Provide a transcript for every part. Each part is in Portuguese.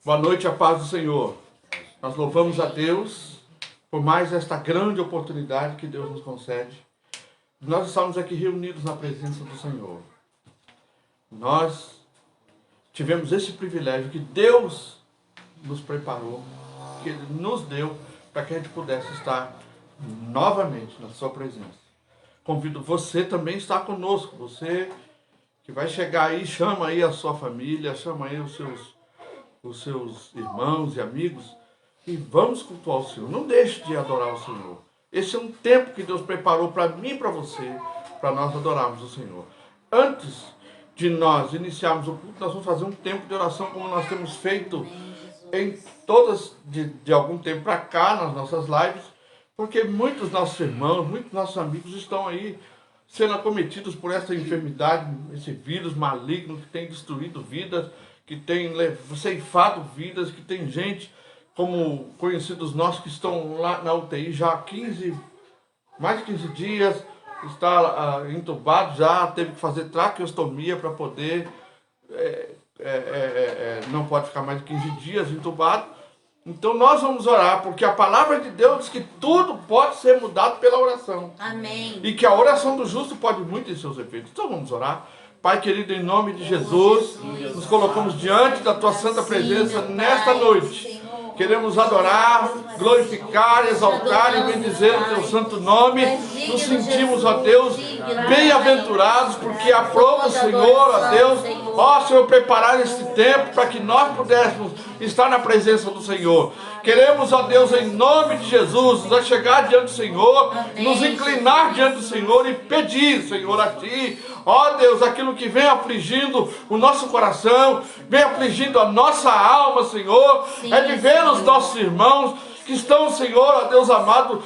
Boa noite, a paz do Senhor. Nós louvamos a Deus por mais esta grande oportunidade que Deus nos concede. Nós estamos aqui reunidos na presença do Senhor. Nós tivemos esse privilégio que Deus nos preparou, que Ele nos deu para que a gente pudesse estar novamente na sua presença. Convido você também a estar conosco. Você que vai chegar aí, chama aí a sua família, chama aí os seus irmãos e amigos e vamos cultuar o Senhor. Não deixe de adorar o Senhor. Esse é um tempo que Deus preparou para mim e para você, para nós adorarmos o Senhor. Antes de nós iniciarmos o culto, nós vamos fazer um tempo de oração como nós temos feito em todas, de algum tempo para cá, nas nossas lives, porque muitos dos nossos irmãos, muitos dos nossos amigos estão aí sendo acometidos por essa enfermidade, esse vírus maligno que tem destruído vidas, que tem ceifado vidas, que tem gente, como conhecidos nossos, que estão lá na UTI já há mais de 15 dias, está entubado já, teve que fazer traqueostomia para poder, não pode ficar mais de 15 dias entubado. Então nós vamos orar, porque a palavra de Deus diz que tudo pode ser mudado pela oração. Amém. E que a oração do justo pode muito em seus efeitos. Então vamos orar. Pai querido, em nome de Jesus, nos colocamos diante da Tua santa presença nesta noite. Queremos adorar, glorificar, exaltar e bendizer o Teu santo nome. Nos sentimos, ó Deus, bem-aventurados, porque aprova o Senhor, ó Deus, ó Senhor, preparar este tempo para que nós pudéssemos estar na presença do Senhor. Queremos, ó Deus, em nome de Jesus, nos chegar diante do Senhor, nos inclinar diante do Senhor e pedir, Senhor, a Ti, ó Deus, aquilo que vem afligindo o nosso coração, vem afligindo a nossa alma, Senhor, é de ver os nossos irmãos que estão, Senhor, ó Deus amado,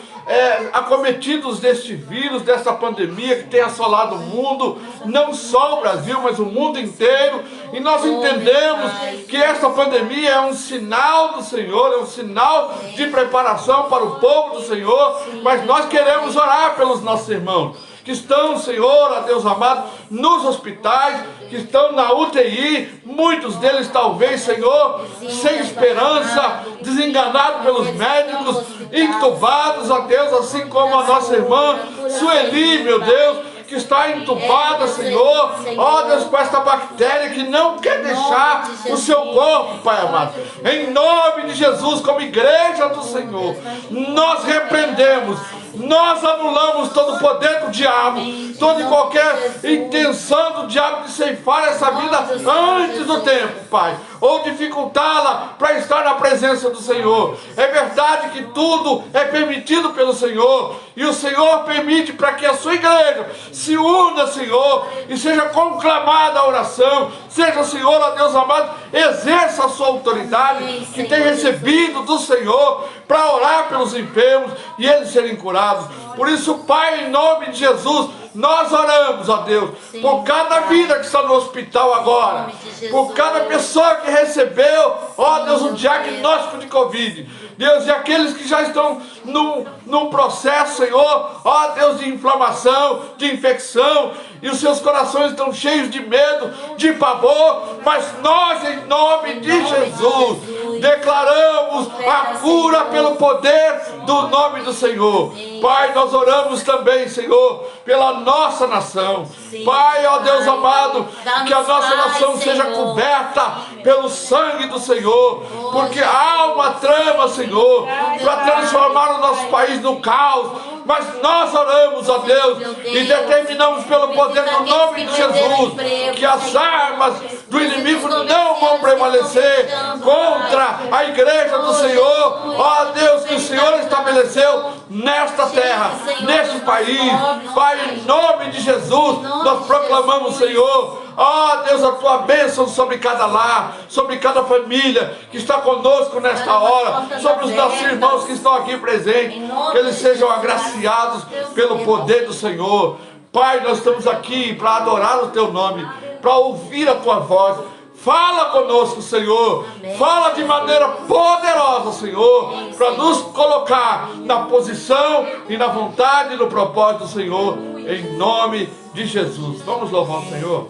acometidos deste vírus, desta pandemia que tem assolado o mundo, não só o Brasil, mas o mundo inteiro. E nós entendemos que esta pandemia é um sinal do Senhor, é um sinal de preparação para o povo do Senhor, mas nós queremos orar pelos nossos irmãos que estão, Senhor, ó Deus amado, nos hospitais, que estão na UTI, muitos deles talvez, Senhor, sem esperança, desenganados pelos médicos, entubados, ó Deus, assim como a nossa irmã Sueli, meu Deus, que está entubada, Senhor, ó Deus, com esta bactéria que não quer deixar o seu corpo, Pai amado. Em nome de Jesus, como igreja do Senhor, nós repreendemos, nós anulamos todo o poder do diabo, toda e qualquer intenção do diabo de ceifar essa vida antes do tempo, Pai, ou dificultá-la para estar na presença do Senhor. É verdade que tudo é permitido pelo Senhor, e o Senhor permite para que a sua igreja se una, Senhor, e seja conclamada a oração, seja, Senhor, ó Deus amado, exerça a sua autoridade que tem recebido do Senhor para orar pelos enfermos e eles serem curados. Por isso, Pai, em nome de Jesus, nós oramos, ó Deus, por cada vida que está no hospital agora, por cada pessoa que recebeu, ó Deus, um diagnóstico de Covid. Deus, e aqueles que já estão num processo, Senhor, ó Deus, de inflamação, de infecção, e os seus corações estão cheios de medo, de pavor, mas nós, em nome de Jesus, declaramos a cura pelo poder do nome do Senhor. Pai, nós oramos também, Senhor, pela nossa nação. Pai, ó Deus amado, que a nossa nação seja coberta pelo sangue do Senhor, porque há uma trama, Senhor, para transformar o nosso país no caos. Mas nós oramos, ó Deus, e determinamos pelo poder do nome de Jesus que as armas do inimigo não vão prevalecer contra a igreja do Senhor, ó Deus, que o Senhor estabeleceu nesta terra, neste país. Pai, em nome de Jesus, nós proclamamos, Senhor, ó Deus, a Tua bênção sobre cada lar, sobre cada família que está conosco nesta hora, sobre os nossos irmãos que estão aqui presentes, que eles sejam agraciados pelo poder do Senhor. Pai, nós estamos aqui para adorar o Teu nome, para ouvir a Tua voz. Fala conosco, Senhor. Fala de maneira poderosa, Senhor, para nos colocar na posição e na vontade e no propósito do Senhor, em nome de Jesus. Vamos louvar o Senhor.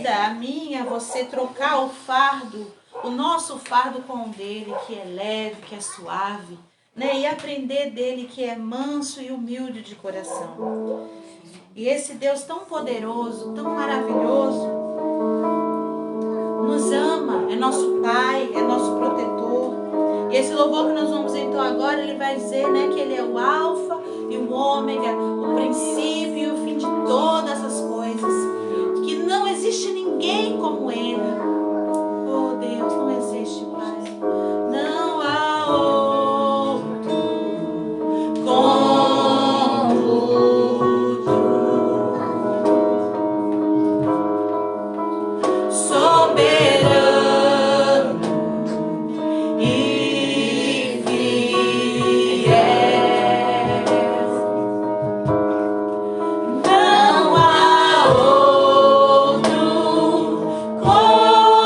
convida a mim, a você trocar o fardo, o nosso fardo com o dele, que é leve, que é suave, né? E aprender dele, que é manso e humilde de coração. E esse Deus tão poderoso, tão maravilhoso, nos ama, é nosso Pai, é nosso protetor. E esse louvor que nós vamos então agora, ele vai dizer, né, que ele é o alfa e o ômega, o princípio e o fim de todas as coisas. Que não existe ninguém como ele. Oh Deus, não existe, Pai. Não há outro como tu. Soberano e fiel. Não há outro como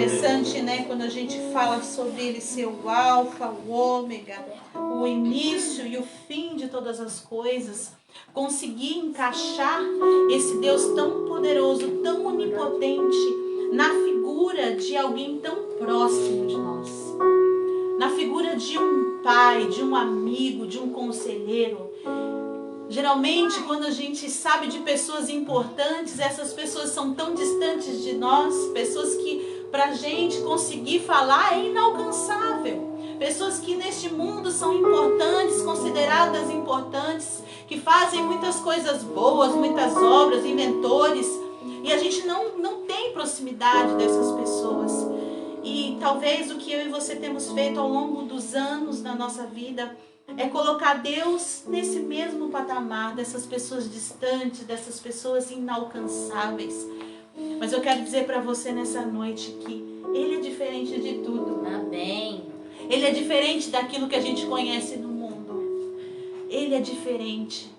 interessante, né, quando a gente fala sobre ele ser o alfa, o ômega, o início e o fim de todas as coisas, conseguir encaixar esse Deus tão poderoso, tão onipotente, na figura de alguém tão próximo de nós, na figura de um pai, de um amigo, de um conselheiro. Geralmente, quando a gente sabe de pessoas importantes, essas pessoas são tão distantes de nós, pessoas que pra gente conseguir falar é inalcançável. Pessoas que neste mundo são importantes, consideradas importantes, que fazem muitas coisas boas, muitas obras, inventores, e a gente não tem proximidade dessas pessoas. E talvez o que eu e você temos feito ao longo dos anos na nossa vida é colocar Deus nesse mesmo patamar dessas pessoas distantes, dessas pessoas inalcançáveis. Mas eu quero dizer para você nessa noite que Ele é diferente de tudo. Amém. Ele é diferente daquilo que a gente conhece no mundo. Ele é diferente.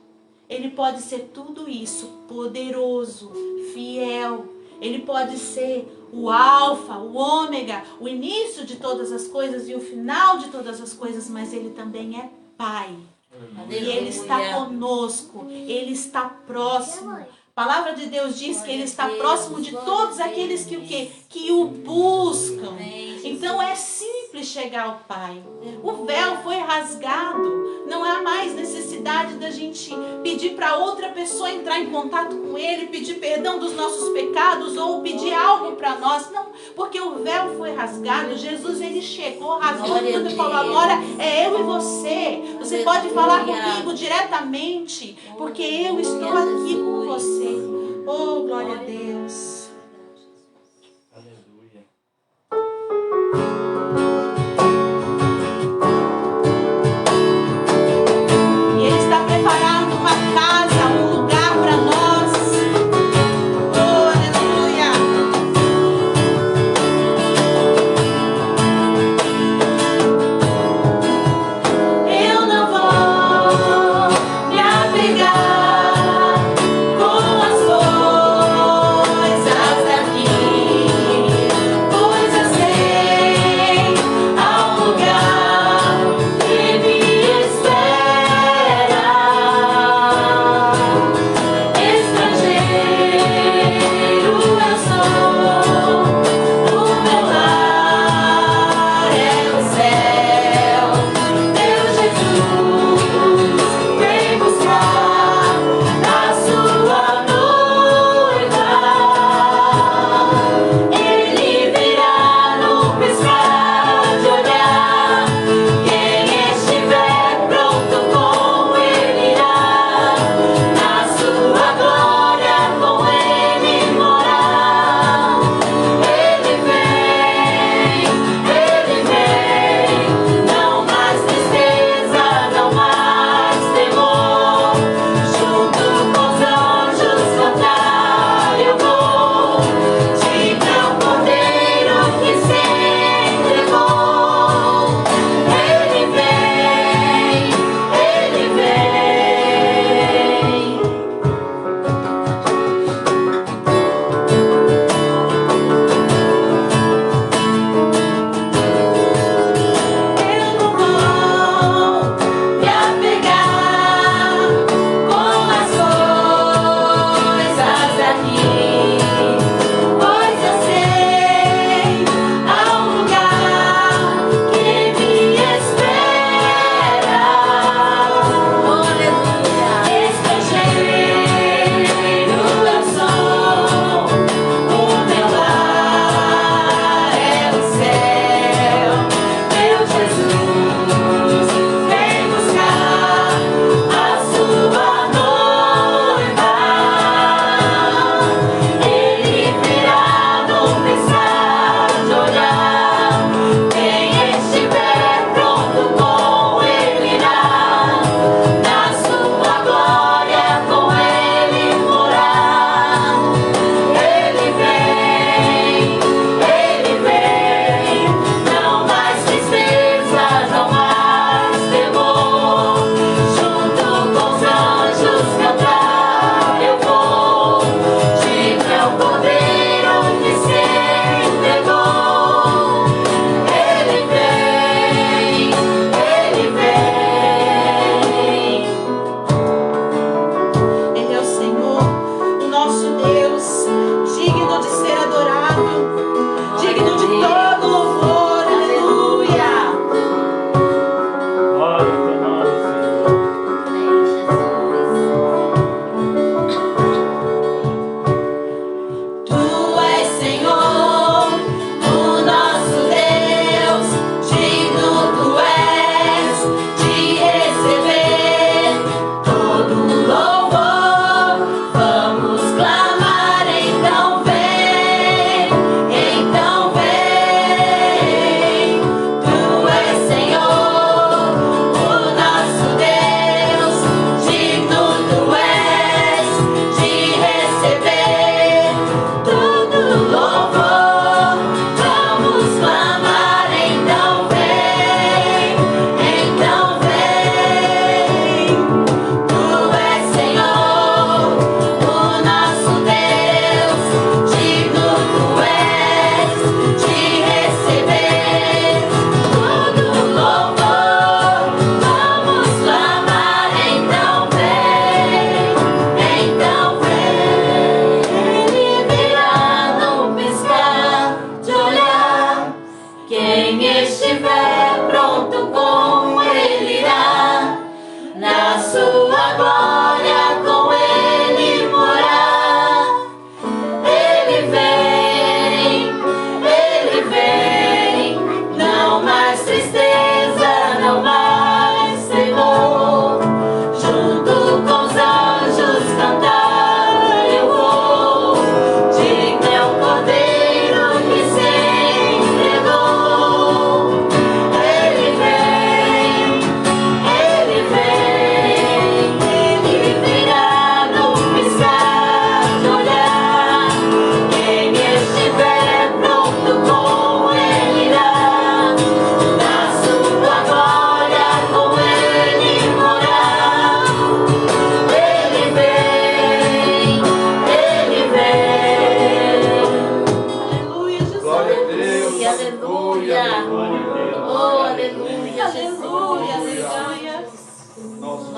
Ele pode ser tudo isso, poderoso, fiel. Ele pode ser o alfa, o ômega, o início de todas as coisas e o final de todas as coisas, mas Ele também é Pai. E Ele está conosco, Ele está próximo. A palavra de Deus diz que Ele está próximo de todos aqueles que o buscam. Então é simples chegar ao Pai. O véu foi rasgado. Não há mais necessidade da gente pedir para outra pessoa entrar em contato com Ele, pedir perdão dos nossos pecados ou pedir algo para nós. Não, porque o véu foi rasgado. Jesus, Ele chegou, rasgou tudo e falou: agora é eu e você. Você pode falar comigo diretamente, porque eu estou aqui com você. Oh, glória a Deus. Coisas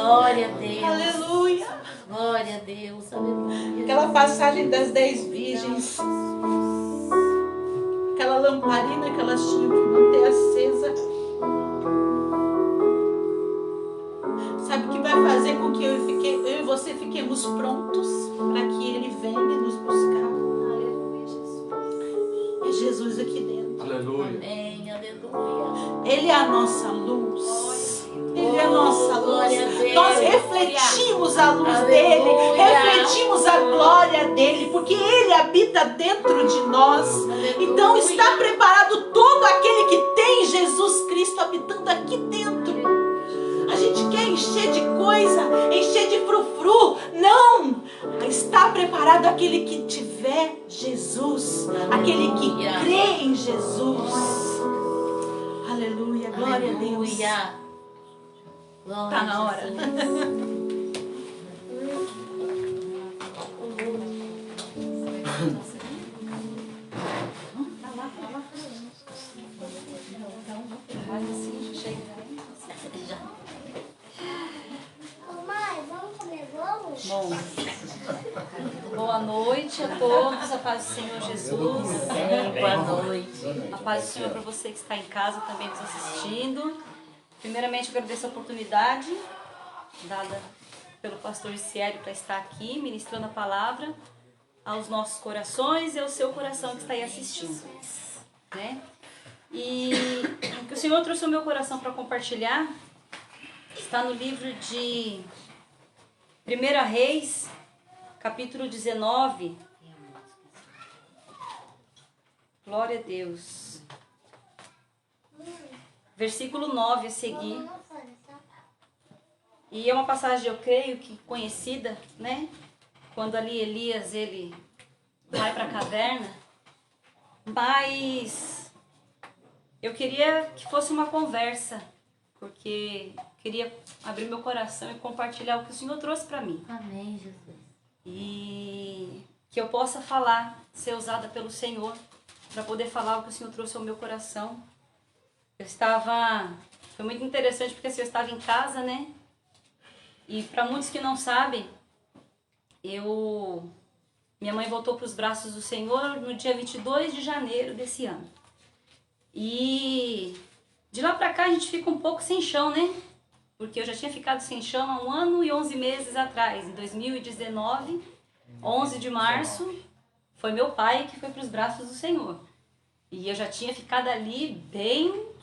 Glória a Deus. Aleluia. Glória a Deus. Aleluia. Aquela passagem das 10 virgens. Aquela lamparina que elas tinham que manter acesa. Sabe o que vai fazer com que eu e você fiquemos prontos para que Ele venha nos buscar? Aleluia, Jesus. É Jesus aqui dentro. Aleluia. Amém. Aleluia. Ele é a nossa luz. Ele é a nossa luz. Glória a Deus. Nós refletimos a luz Aleluia. dele, refletimos a glória dele, porque ele habita dentro de nós. Aleluia. Então está preparado todo aquele que tem Jesus Cristo habitando aqui dentro. A gente quer encher de coisa, encher de frufru. Não! Está preparado aquele que tiver Jesus, aquele que crê em Jesus. Aleluia, glória a Deus. Aleluia. Glória Tá na hora. a Jesus. Mãe, vamos comer bolo? Bom, boa noite a todos, a paz do Senhor Jesus. Boa noite. A paz do Senhor para você que está em casa também nos assistindo. Primeiramente, agradeço a oportunidade dada pelo pastor Ciélio para estar aqui ministrando a palavra aos nossos corações e ao seu coração que está aí assistindo, né? E o que o Senhor trouxe ao meu coração para compartilhar está no livro de 1 Reis, capítulo 19. Glória a Deus. Versículo 9 a seguir. E é uma passagem, eu creio, que conhecida, né? Quando ali Elias, ele vai para a caverna. Mas eu queria que fosse uma conversa, porque queria abrir meu coração e compartilhar o que o Senhor trouxe para mim. Amém, Jesus. E que eu possa falar, ser usada pelo Senhor, para poder falar o que o Senhor trouxe ao meu coração. Foi muito interessante porque assim, eu estava em casa, né? E para muitos que não sabem, minha mãe voltou para os braços do Senhor no dia 22 de janeiro desse ano. E de lá para cá a gente fica um pouco sem chão, né? Porque eu já tinha ficado sem chão há 1 ano e 11 meses atrás. Em 2019, 11 de março, foi meu pai que foi para os braços do Senhor. E eu já tinha ficado ali bem,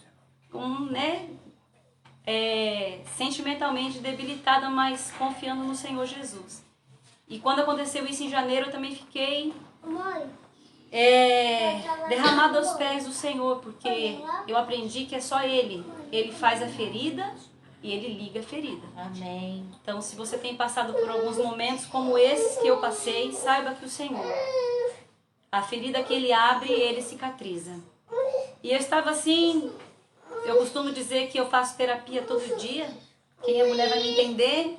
sentimentalmente debilitada, mas confiando no Senhor Jesus. E quando aconteceu isso em janeiro, eu também fiquei derramada aos pés do Senhor, porque eu aprendi que é só Ele. Ele faz a ferida e Ele liga a ferida. Amém. Então, se você tem passado por alguns momentos como esses que eu passei, saiba que o Senhor, a ferida que Ele abre, Ele cicatriza. E eu estava assim, eu costumo dizer que eu faço terapia todo dia. Quem é mulher vai me entender.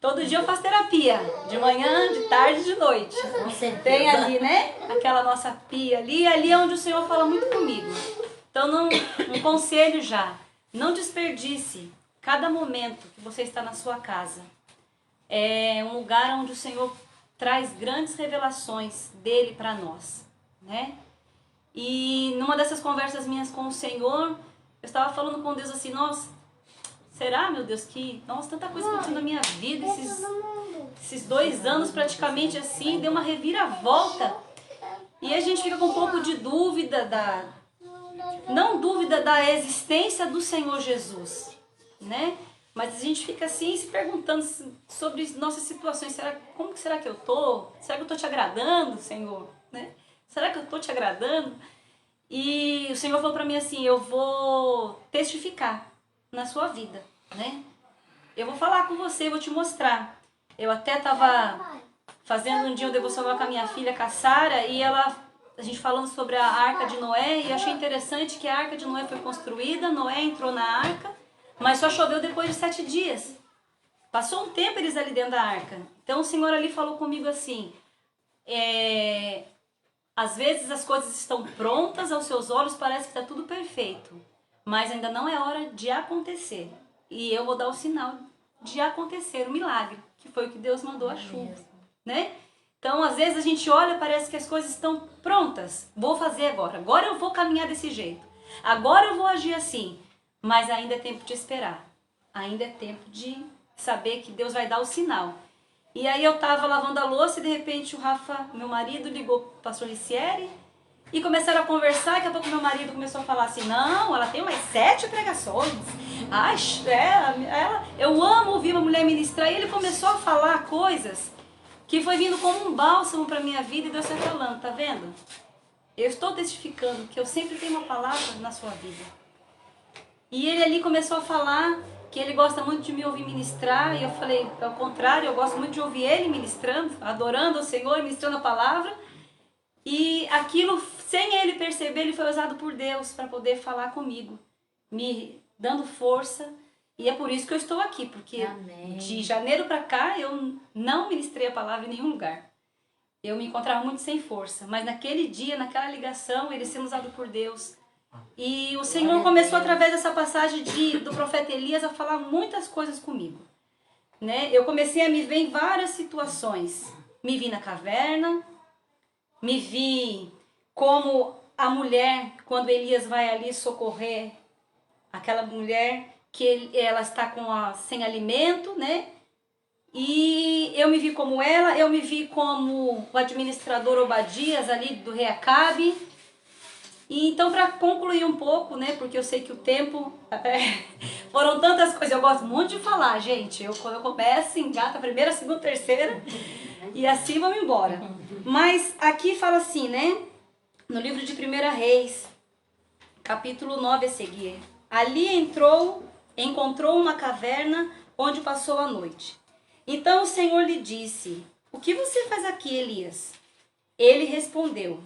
Todo dia eu faço terapia, de manhã, de tarde e de noite. Com certeza. Tem ali, né? Aquela nossa pia ali, ali é onde o Senhor fala muito comigo. Então, um conselho já, não desperdice cada momento que você está na sua casa. É um lugar onde o Senhor traz grandes revelações dele para nós, né? E numa dessas conversas minhas com o Senhor, eu estava falando com Deus assim, nossa, será, meu Deus, que tanta coisa aconteceu na minha vida, esses 2 anos praticamente assim, deu uma reviravolta. E a gente fica com um pouco de dúvida não dúvida da existência do Senhor Jesus, né? Mas a gente fica assim se perguntando sobre nossas situações. Como que será que eu tô? Será que eu tô te agradando, Senhor? Né? Será que eu tô te agradando? E o Senhor falou para mim assim, eu vou testificar na sua vida, né? Eu vou falar com você, vou te mostrar. Eu até estava fazendo um dia um devocional com a minha filha, com a Sara, e a gente falando sobre a Arca de Noé, e achei interessante que a Arca de Noé foi construída, Noé entrou na Arca, mas só choveu depois de 7 dias. Passou um tempo eles ali dentro da Arca. Então o Senhor ali falou comigo assim, às vezes as coisas estão prontas aos seus olhos, parece que está tudo perfeito, mas ainda não é hora de acontecer. E eu vou dar o sinal de acontecer o milagre, que foi o que Deus mandou a chuva, né? Então, às vezes a gente olha, parece que as coisas estão prontas. Vou fazer agora eu vou caminhar desse jeito, agora eu vou agir assim. Mas ainda é tempo de esperar, ainda é tempo de saber que Deus vai dar o sinal. E aí eu estava lavando a louça e de repente o Rafa, meu marido, ligou para o pastor Licieri e começaram a conversar. Daqui a pouco meu marido começou a falar assim, não, ela tem umas 7 pregações. Ai, eu amo ouvir uma mulher ministrar. E ele começou a falar coisas que foi vindo como um bálsamo para minha vida e Deus está falando, tá vendo? Eu estou testificando que eu sempre tenho uma palavra na sua vida. E ele ali começou a falar que ele gosta muito de me ouvir ministrar, e eu falei, ao contrário, eu gosto muito de ouvir ele ministrando, adorando ao Senhor, ministrando a palavra, e aquilo, sem ele perceber, ele foi usado por Deus para poder falar comigo, me dando força, e é por isso que eu estou aqui, porque Amém. De janeiro para cá eu não ministrei a palavra em nenhum lugar. Eu me encontrava muito sem força, mas naquele dia, naquela ligação, ele sendo usado por Deus. E o Senhor começou através dessa passagem do profeta Elias a falar muitas coisas comigo, né? Eu comecei a me ver em várias situações. Me vi na caverna, me vi como a mulher, quando Elias vai ali socorrer aquela mulher que ela está sem alimento, né? E eu me vi como ela, eu me vi como o administrador Obadias ali do rei Acabe. E então, para concluir um pouco, né, porque eu sei que o tempo, foram tantas coisas, eu gosto muito de falar, gente, quando eu começo, engata a primeira, segunda, terceira, e assim vamos embora. Mas aqui fala assim, né, no livro de 1 Reis, capítulo 9 a seguir, ali encontrou uma caverna onde passou a noite. Então o Senhor lhe disse, o que você faz aqui, Elias? Ele respondeu,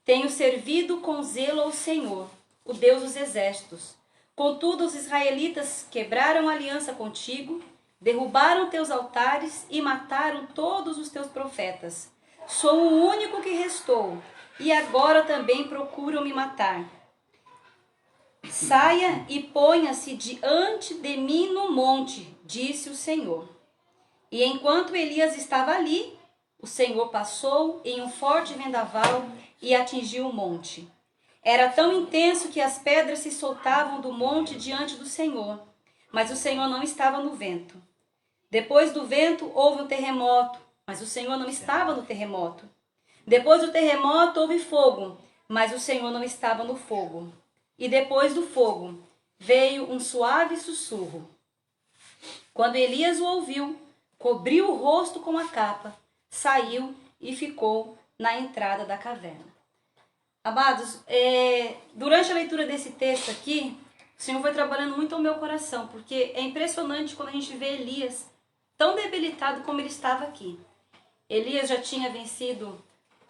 tenho servido com zelo ao Senhor, o Deus dos exércitos. Contudo, os israelitas quebraram aliança contigo, derrubaram teus altares e mataram todos os teus profetas. Sou o único que restou, e agora também procuram me matar. Saia e ponha-se diante de mim no monte, disse o Senhor. E enquanto Elias estava ali, o Senhor passou em um forte vendaval e atingiu o monte. Era tão intenso que as pedras se soltavam do monte diante do Senhor, mas o Senhor não estava no vento. Depois do vento houve um terremoto, mas o Senhor não estava no terremoto. Depois do terremoto houve fogo, mas o Senhor não estava no fogo. E depois do fogo veio um suave sussurro. Quando Elias o ouviu, cobriu o rosto com a capa, saiu e ficou na entrada da caverna. Amados, durante a leitura desse texto aqui, o Senhor foi trabalhando muito ao meu coração, porque é impressionante quando a gente vê Elias tão debilitado como ele estava aqui. Elias já tinha vencido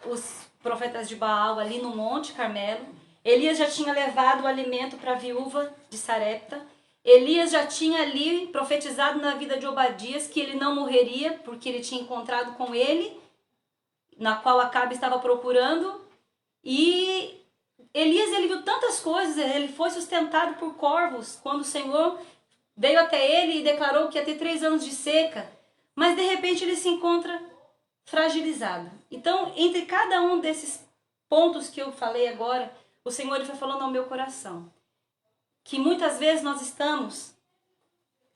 os profetas de Baal ali no Monte Carmelo. Elias já tinha levado o alimento para a viúva de Sarepta. Elias já tinha ali profetizado na vida de Obadias que ele não morreria, porque ele tinha encontrado com ele, na qual Acabe estava procurando. E Elias, ele viu tantas coisas, ele foi sustentado por corvos, quando o Senhor veio até ele e declarou que ia ter 3 anos de seca. Mas de repente ele se encontra fragilizado. Então, entre cada um desses pontos que eu falei agora, o Senhor ele foi falando ao meu coração. Que muitas vezes nós estamos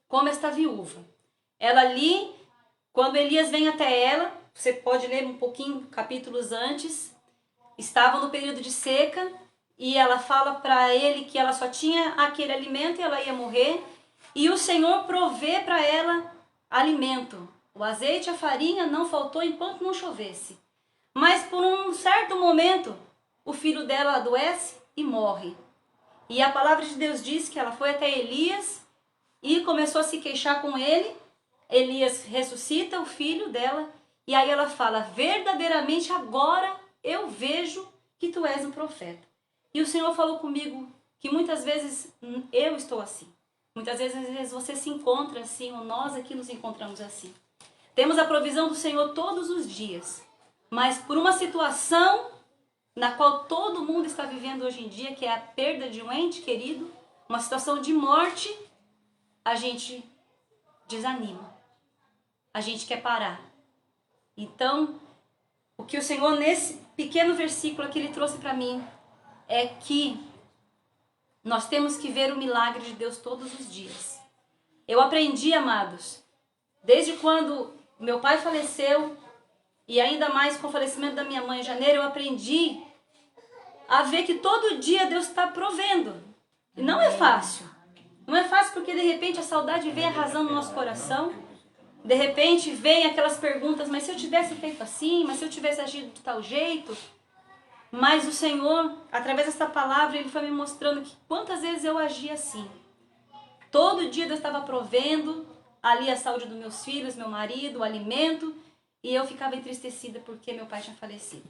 como esta viúva. Ela ali, quando Elias vem até ela, você pode ler um pouquinho, capítulos antes, estava no período de seca e ela fala para ele que ela só tinha aquele alimento e ela ia morrer. E o Senhor provê para ela alimento. O azeite e a farinha não faltou enquanto não chovesse. Mas por um certo momento, o filho dela adoece e morre. E a palavra de Deus diz que ela foi até Elias e começou a se queixar com ele. Elias ressuscita o filho dela e aí ela fala, verdadeiramente agora eu vejo que tu és um profeta. E o Senhor falou comigo que muitas vezes eu estou assim. Muitas vezes você se encontra assim, ou nós aqui nos encontramos assim. Temos a provisão do Senhor todos os dias, mas por uma situação na qual todo mundo está vivendo hoje em dia, que é a perda de um ente querido, uma situação de morte, a gente desanima. A gente quer parar. Então, o que o Senhor, nesse pequeno versículo que Ele trouxe para mim, é que nós temos que ver o milagre de Deus todos os dias. Eu aprendi, amados, desde quando meu pai faleceu, e ainda mais com o falecimento da minha mãe em janeiro, eu aprendi a ver que todo dia Deus está provendo. E não é fácil. Não é fácil porque de repente a saudade vem arrasando no nosso coração. De repente vem aquelas perguntas, mas se eu tivesse feito assim, mas se eu tivesse agido de tal jeito. Mas o Senhor, através dessa palavra, Ele foi me mostrando que quantas vezes eu agi assim. Todo dia Deus estava provendo ali a saúde dos meus filhos, meu marido, o alimento, e eu ficava entristecida porque meu pai tinha falecido.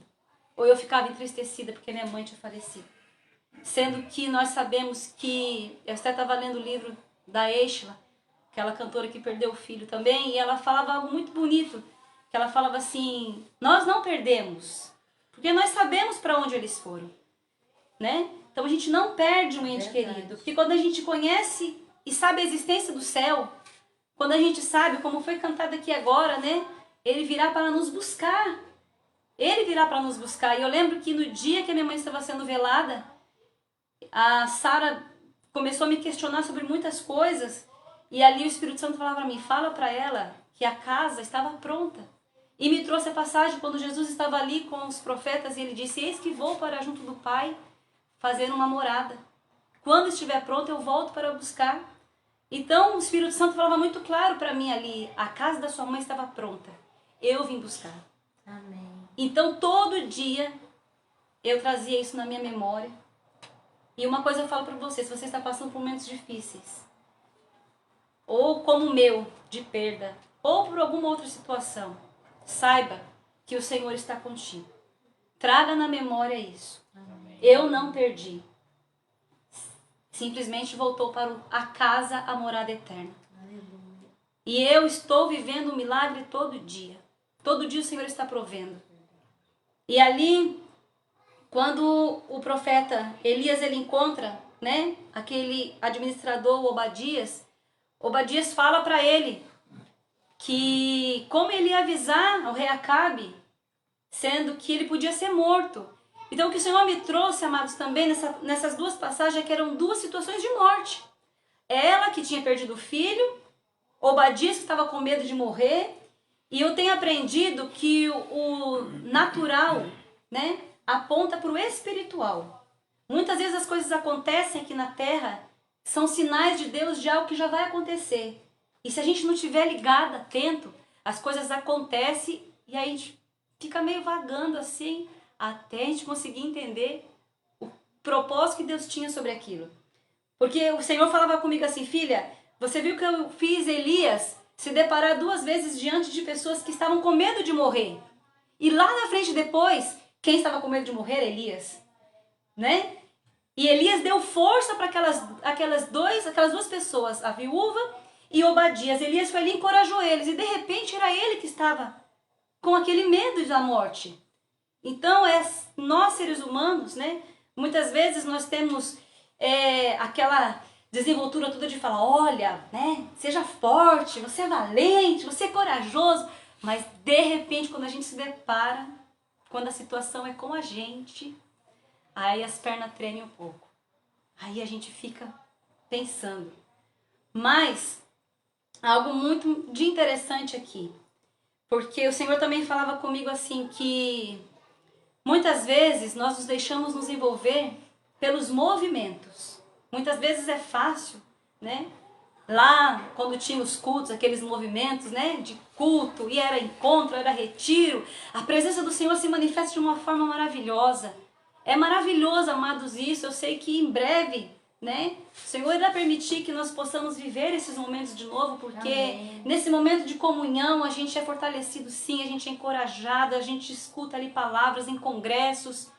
Ou eu ficava entristecida porque minha mãe tinha falecido. Sendo que nós sabemos que... Eu até estava lendo o livro da Eichla, aquela cantora que perdeu o filho também, e ela falava algo muito bonito, que ela falava assim, nós não perdemos, porque nós sabemos para onde eles foram, né? Então a gente não perde um ente querido, porque quando a gente conhece e sabe a existência do céu, quando a gente sabe, como foi cantado aqui agora, né? Ele virá para nos buscar. Ele virá para nos buscar. E eu lembro que no dia que a minha mãe estava sendo velada, a Sara começou a me questionar sobre muitas coisas. E ali o Espírito Santo falava para mim, fala para ela que a casa estava pronta. E me trouxe a passagem quando Jesus estava ali com os profetas e ele disse, eis que vou para junto do Pai fazer uma morada. Quando estiver pronto eu volto para buscar. Então o Espírito Santo falava muito claro para mim ali, a casa da sua mãe estava pronta. Eu vim buscar. Amém. Então todo dia eu trazia isso na minha memória. E uma coisa eu falo para você, se você está passando por momentos difíceis, ou como o meu, de perda, ou por alguma outra situação, saiba que o Senhor está contigo. Traga na memória isso. Amém. Eu não perdi. Simplesmente voltou para a casa, a morada eterna. Aleluia. E eu estou vivendo um milagre todo dia. Todo dia o Senhor está provendo. E ali, quando o profeta Elias ele encontra, né, aquele administrador Obadias, Obadias fala para ele que como ele ia avisar ao rei Acabe, sendo que ele podia ser morto. Então o que o Senhor me trouxe, amados, também nessas duas passagens, é que eram duas situações de morte. Ela que tinha perdido o filho, Obadias que estava com medo de morrer, e eu tenho aprendido que o natural, né, aponta para o espiritual. Muitas vezes as coisas acontecem aqui na terra, são sinais de Deus de algo que já vai acontecer. E se a gente não estiver ligado, atento, as coisas acontecem e aí a gente fica meio vagando assim, até a gente conseguir entender o propósito que Deus tinha sobre aquilo. Porque o Senhor falava comigo assim, filha, você viu que eu fiz Elias se deparar 2 vezes diante de pessoas que estavam com medo de morrer. E lá na frente depois, quem estava com medo de morrer? Elias. Né? E Elias deu força para aquelas duas pessoas, a viúva e Obadias. Elias foi ali e encorajou eles. E de repente era ele que estava com aquele medo da morte. Então, nós seres humanos, né? Muitas vezes nós temos aquela desenvoltura toda de falar, olha, né? Seja forte, você é valente, você é corajoso. Mas de repente, quando a gente se depara, quando a situação é com a gente, aí as pernas tremem um pouco. Aí a gente fica pensando. Mas, algo muito de interessante aqui. Porque o Senhor também falava comigo assim que muitas vezes nós nos deixamos nos envolver pelos movimentos. Muitas vezes é fácil, né? Lá, quando tinha os cultos, aqueles movimentos, né? De culto, e era encontro, era retiro. A presença do Senhor se manifesta de uma forma maravilhosa. É maravilhoso, amados, isso. Eu sei que em breve, né? O Senhor irá permitir que nós possamos viver esses momentos de novo, porque Amém. Nesse momento de comunhão a gente é fortalecido sim, a gente é encorajado, a gente escuta ali palavras em congressos.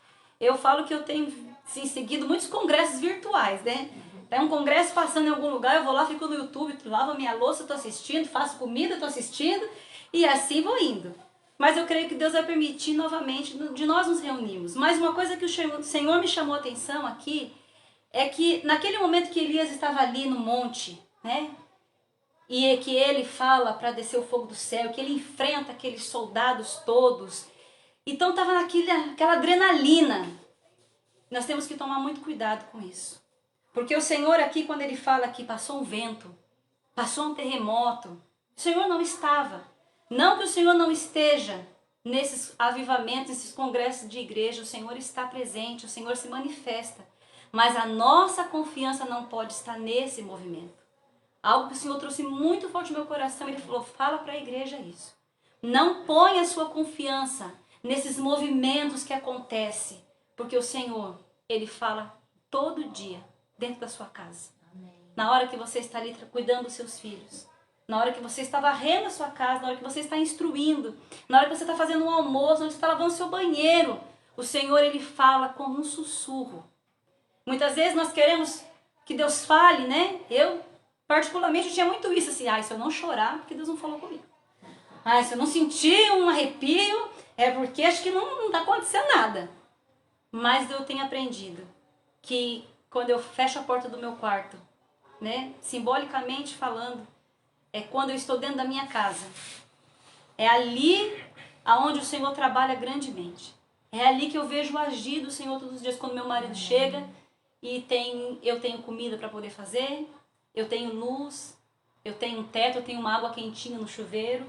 Eu falo que eu tenho sim, seguido muitos congressos virtuais, né? Tem um congresso passando em algum lugar, eu vou lá, fico no YouTube, lavo minha louça, estou assistindo, faço comida, estou assistindo, e assim vou indo. Mas eu creio que Deus vai permitir novamente de nós nos reunirmos. Mas uma coisa que o Senhor me chamou a atenção aqui, é que naquele momento que Elias estava ali no monte, né? e é que ele fala para descer o fogo do céu, que ele enfrenta aqueles soldados todos. Então estava aquela adrenalina. Nós temos que tomar muito cuidado com isso. Porque o Senhor aqui, quando ele fala que passou um vento, passou um terremoto, o Senhor não estava. Não que o Senhor não esteja nesses avivamentos, nesses congressos de igreja, o Senhor está presente, o Senhor se manifesta. Mas a nossa confiança não pode estar nesse movimento. Algo que o Senhor trouxe muito forte no meu coração, ele falou, fala para a igreja isso. Não ponha a sua confiança nesses movimentos que acontecem, porque o Senhor, ele fala todo dia dentro da sua casa. Amém. Na hora que você está ali cuidando dos seus filhos, na hora que você está varrendo a sua casa, na hora que você está instruindo, na hora que você está fazendo um almoço, na hora que você está lavando o seu banheiro, o Senhor, ele fala como um sussurro. Muitas vezes nós queremos que Deus fale, né? Eu, particularmente, eu tinha muito isso, assim, se eu não chorar, porque Deus não falou comigo. Se eu não sentir um arrepio, é porque acho que não está acontecendo nada. Mas eu tenho aprendido que quando eu fecho a porta do meu quarto, né, simbolicamente falando, é quando eu estou dentro da minha casa. É ali aonde o Senhor trabalha grandemente. É ali que eu vejo o agir do Senhor todos os dias, quando meu marido chega e eu tenho comida para poder fazer, eu tenho luz, eu tenho um teto, eu tenho uma água quentinha no chuveiro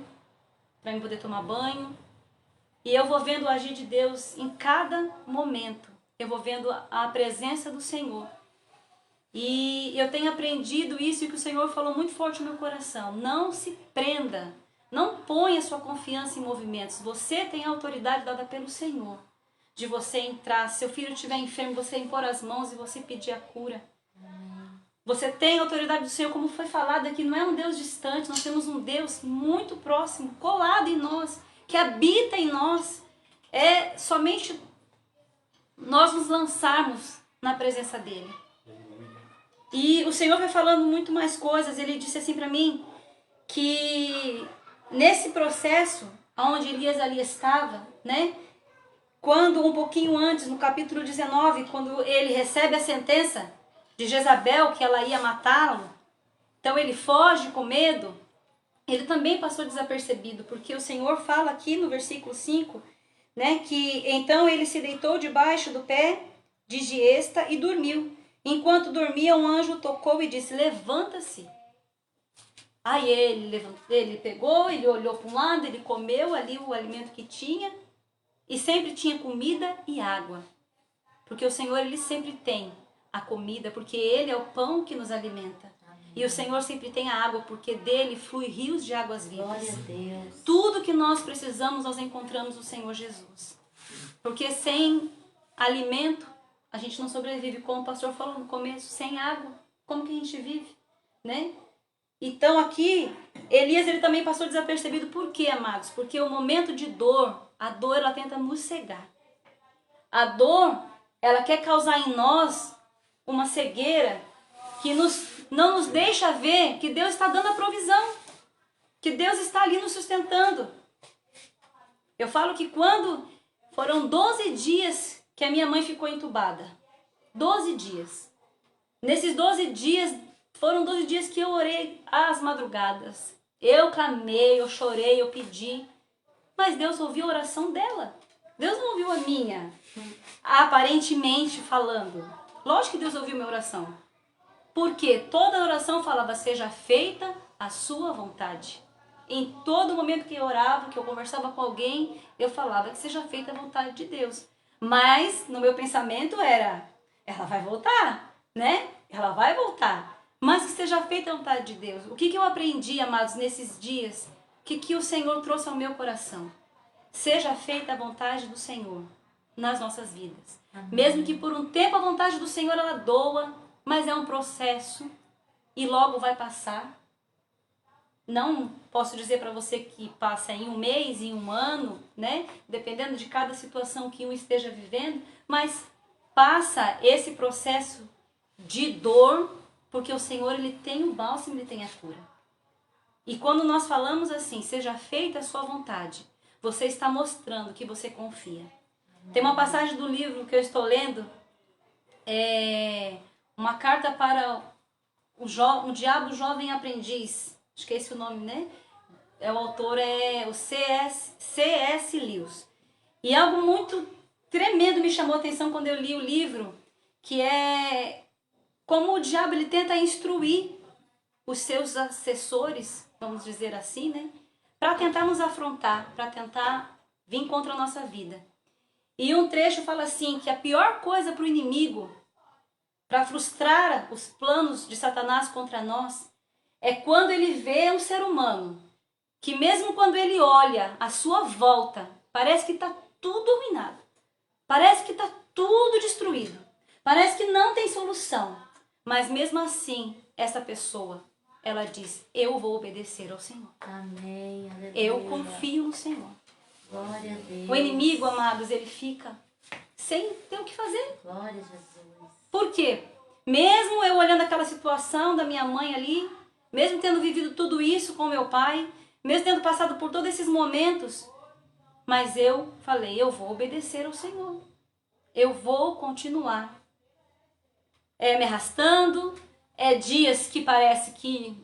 para eu poder tomar banho. E eu vou vendo o agir de Deus em cada momento. Eu vou vendo a presença do Senhor. E eu tenho aprendido isso e que o Senhor falou muito forte no meu coração. Não se prenda. Não ponha sua confiança em movimentos. Você tem a autoridade dada pelo Senhor. De você entrar, se seu filho estiver enfermo, você impor as mãos e você pedir a cura. Você tem a autoridade do Senhor, como foi falado aqui, não é um Deus distante, nós temos um Deus muito próximo, colado em nós, que habita em nós. É somente nós nos lançarmos na presença dele. E o Senhor vai falando muito mais coisas. Ele disse assim para mim, que nesse processo, onde Elias ali estava, né? Quando um pouquinho antes, no capítulo 19, quando ele recebe a sentença de Jezabel, que ela ia matá-lo, então ele foge com medo, ele também passou desapercebido, porque o Senhor fala aqui no versículo 5, né, que então ele se deitou debaixo do pé de Giesta e dormiu. Enquanto dormia, um anjo tocou e disse, levanta-se. Aí ele pegou, ele olhou para um lado, ele comeu ali o alimento que tinha, e sempre tinha comida e água. Porque o Senhor, ele sempre tem a comida, porque ele é o pão que nos alimenta. E o Senhor sempre tem a água, porque dele flui rios de águas vivas. Glória a Deus. Tudo que nós precisamos, nós encontramos no Senhor Jesus. Porque sem alimento, a gente não sobrevive. Como o pastor falou no começo, sem água, como que a gente vive? Né? Então aqui, Elias, ele também passou desapercebido. Por quê, amados? Porque o momento de dor, a dor, ela tenta nos cegar. A dor, ela quer causar em nós uma cegueira que não nos deixa ver que Deus está dando a provisão, que Deus está ali nos sustentando. Eu falo que quando foram 12 dias que a minha mãe ficou entubada, 12 dias. Nesses 12 dias, foram 12 dias que eu orei às madrugadas. Eu clamei, eu chorei, eu pedi. Mas Deus ouviu a oração dela. Deus não ouviu a minha, aparentemente falando. Lógico que Deus ouviu minha oração. Porque toda oração falava, seja feita a sua vontade. Em todo momento que eu orava, que eu conversava com alguém, eu falava que seja feita a vontade de Deus. Mas no meu pensamento era, ela vai voltar, né? Ela vai voltar. Mas que seja feita a vontade de Deus. O que eu aprendi, amados, nesses dias? O que o Senhor trouxe ao meu coração? Seja feita a vontade do Senhor nas nossas vidas. Amém. Mesmo que por um tempo a vontade do Senhor ela doa, mas é um processo e logo vai passar. Não posso dizer para você que passa em um mês, em um ano, né? Dependendo de cada situação que um esteja vivendo, mas passa esse processo de dor, porque o Senhor, ele tem o bálsamo, ele tem a cura. E quando nós falamos assim, seja feita a sua vontade, você está mostrando que você confia. Tem uma passagem do livro que eu estou lendo, uma carta para um diabo jovem aprendiz, acho que é esse o nome, né? O autor é o C.S. Lewis. E algo muito tremendo me chamou a atenção quando eu li o livro, que é como o diabo ele tenta instruir os seus assessores, vamos dizer assim, né? Para tentar nos afrontar, para tentar vir contra a nossa vida. E um trecho fala assim, que a pior coisa para o inimigo, para frustrar os planos de Satanás contra nós, é quando ele vê um ser humano que mesmo quando ele olha à sua volta, parece que está tudo arruinado. Parece que está tudo destruído. Parece que não tem solução. Mas mesmo assim, essa pessoa, ela diz, eu vou obedecer ao Senhor. Amém. Aleluia. Eu confio no Senhor. Glória a Deus. O inimigo, amados, ele fica sem ter o que fazer. Glória a Jesus. Por quê? Mesmo eu olhando aquela situação da minha mãe ali, mesmo tendo vivido tudo isso com meu pai, mesmo tendo passado por todos esses momentos, mas eu falei, eu vou obedecer ao Senhor. Eu vou continuar. Me arrastando, dias que parece que,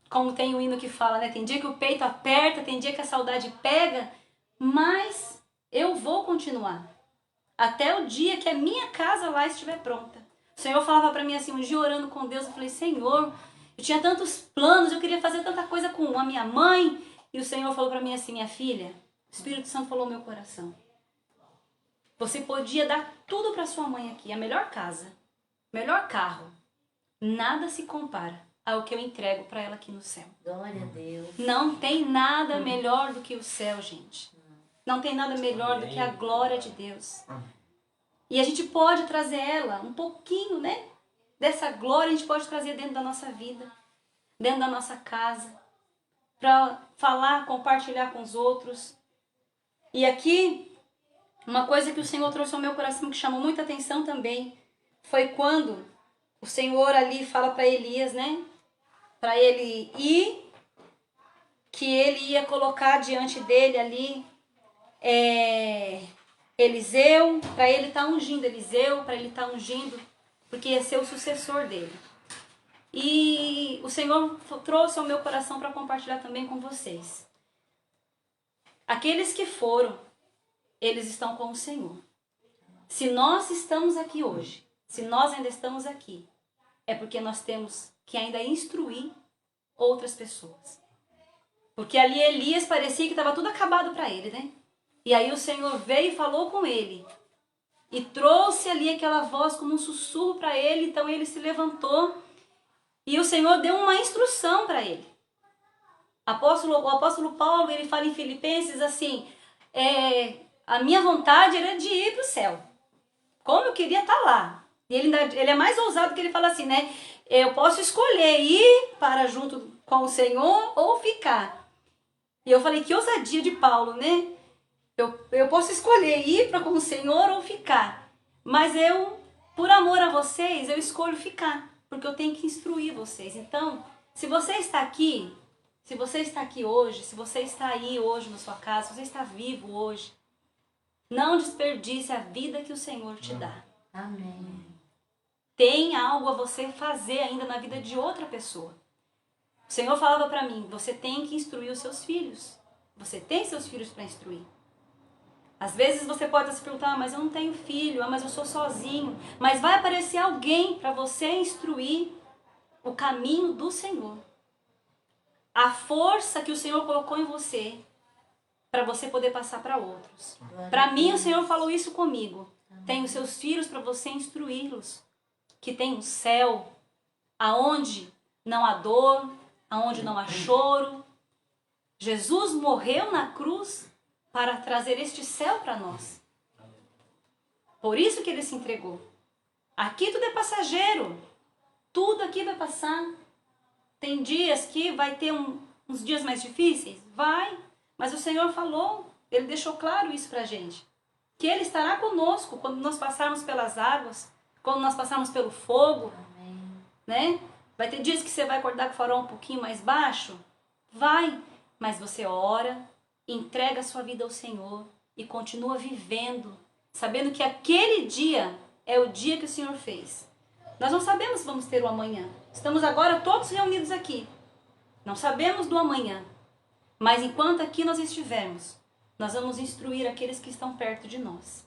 como tem o hino que fala, né? Tem dia que o peito aperta, tem dia que a saudade pega, mas eu vou continuar. Até o dia que a minha casa lá estiver pronta. O Senhor falava para mim assim, um dia orando com Deus, eu falei, Senhor, eu tinha tantos planos, eu queria fazer tanta coisa com a minha mãe. E o Senhor falou para mim assim, minha filha, o Espírito Santo falou no meu coração. Você podia dar tudo para sua mãe aqui, a melhor casa, melhor carro. Nada se compara ao que eu entrego para ela aqui no céu. Glória a Deus. Não tem nada melhor do que o céu, gente. Não tem nada melhor do que a glória de Deus. E a gente pode trazer ela um pouquinho, né? Dessa glória a gente pode trazer dentro da nossa vida, dentro da nossa casa, para falar, compartilhar com os outros. E aqui, uma coisa que o Senhor trouxe ao meu coração que chamou muita atenção também, foi quando o Senhor ali fala para Elias, né? Para ele ir, que ele ia colocar diante dele ali Eliseu, para ele estar ungindo Eliseu, para ele estar ungindo, porque ia ser o sucessor dele. E o Senhor trouxe ao meu coração para compartilhar também com vocês. Aqueles que foram, eles estão com o Senhor. Se nós estamos aqui hoje, se nós ainda estamos aqui, é porque nós temos que ainda instruir outras pessoas. Porque ali Elias parecia que estava tudo acabado para ele, né? E aí o Senhor veio e falou com ele. E trouxe ali aquela voz como um sussurro para ele. Então ele se levantou. E o Senhor deu uma instrução para ele. O apóstolo Paulo, ele fala em Filipenses assim, a minha vontade era de ir para o céu. Como eu queria estar lá. E ele é mais ousado que ele fala assim, né? Eu posso escolher ir para junto com o Senhor ou ficar. E eu falei, que ousadia de Paulo, né? Eu posso escolher ir para com o Senhor ou ficar. Mas eu, por amor a vocês, eu escolho ficar. Porque eu tenho que instruir vocês. Então, se você está aqui hoje, se você está aí hoje na sua casa, se você está vivo hoje, não desperdice a vida que o Senhor te dá. Amém. Tem algo a você fazer ainda na vida de outra pessoa. O Senhor falava para mim, você tem que instruir os seus filhos. Você tem seus filhos para instruir. Às vezes você pode se perguntar, mas eu não tenho filho, mas eu sou sozinho. Mas vai aparecer alguém para você instruir o caminho do Senhor. A força que o Senhor colocou em você para você poder passar para outros. Para mim, o Senhor falou isso comigo. Tem os seus filhos para você instruí-los. Que tem um céu aonde não há dor, aonde não há choro. Jesus morreu na cruz para trazer este céu para nós. Por isso que ele se entregou. Aqui tudo é passageiro. Tudo aqui vai passar. Tem dias que vai ter uns dias mais difíceis? Vai. Mas o Senhor falou, ele deixou claro isso para a gente. Que ele estará conosco quando nós passarmos pelas águas, quando nós passarmos pelo fogo. Amém. Né? Vai ter dias que você vai acordar com o farol um pouquinho mais baixo? Vai. Mas você ora, entrega a sua vida ao Senhor e continua vivendo, sabendo que aquele dia é o dia que o Senhor fez. Nós não sabemos se vamos ter o amanhã. Estamos agora todos reunidos aqui. Não sabemos do amanhã, mas enquanto aqui nós estivermos, nós vamos instruir aqueles que estão perto de nós.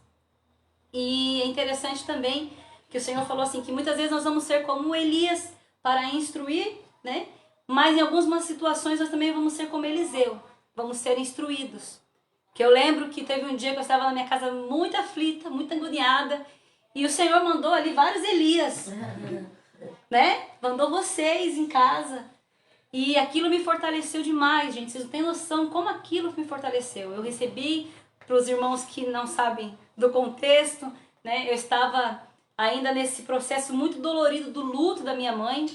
E é interessante também que o Senhor falou assim, que muitas vezes nós vamos ser como Elias para instruir, né? Mas em algumas situações nós também vamos ser como Eliseu, vamos ser instruídos. Que eu lembro que teve um dia que eu estava na minha casa muito aflita, muito agoniada, e o Senhor mandou ali vários Elias, né? Mandou vocês em casa. E aquilo me fortaleceu demais, gente. Vocês não têm noção como aquilo me fortaleceu. Eu recebi, para os irmãos que não sabem do contexto, né? Eu estava ainda nesse processo muito dolorido do luto da minha mãe.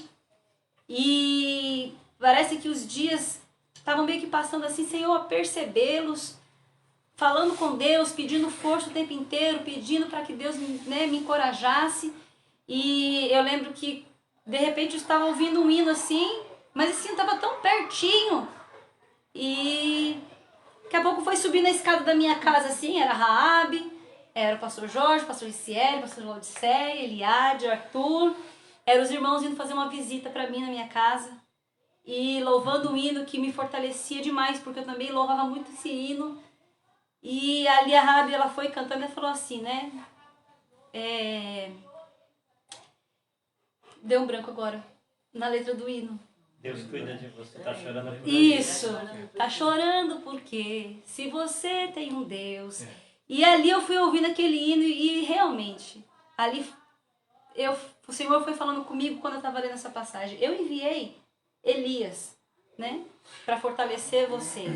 E parece que os dias estavam meio que passando assim, sem eu percebê-los. Falando com Deus, pedindo força o tempo inteiro, pedindo para que Deus, né, me encorajasse. E eu lembro que, de repente, eu estava ouvindo um hino assim, mas esse hino estava tão pertinho. E daqui a pouco foi subir na escada da minha casa assim, era Raabe, era o pastor Jorge, o pastor Iciele, o pastor Laodiceia, Eliade, Arthur. Eram os irmãos indo fazer uma visita para mim na minha casa. E louvando um hino que me fortalecia demais, porque eu também louvava muito esse hino. E ali a Rabi, ela foi cantando e falou assim, né? Deu um branco agora, na letra do hino. Deus cuida de você, tá chorando por Isso, tá chorando porque se você tem um Deus. E ali eu fui ouvindo aquele hino e realmente, ali o Senhor foi falando comigo quando eu estava lendo essa passagem. Eu enviei Elias, né? Para fortalecer você.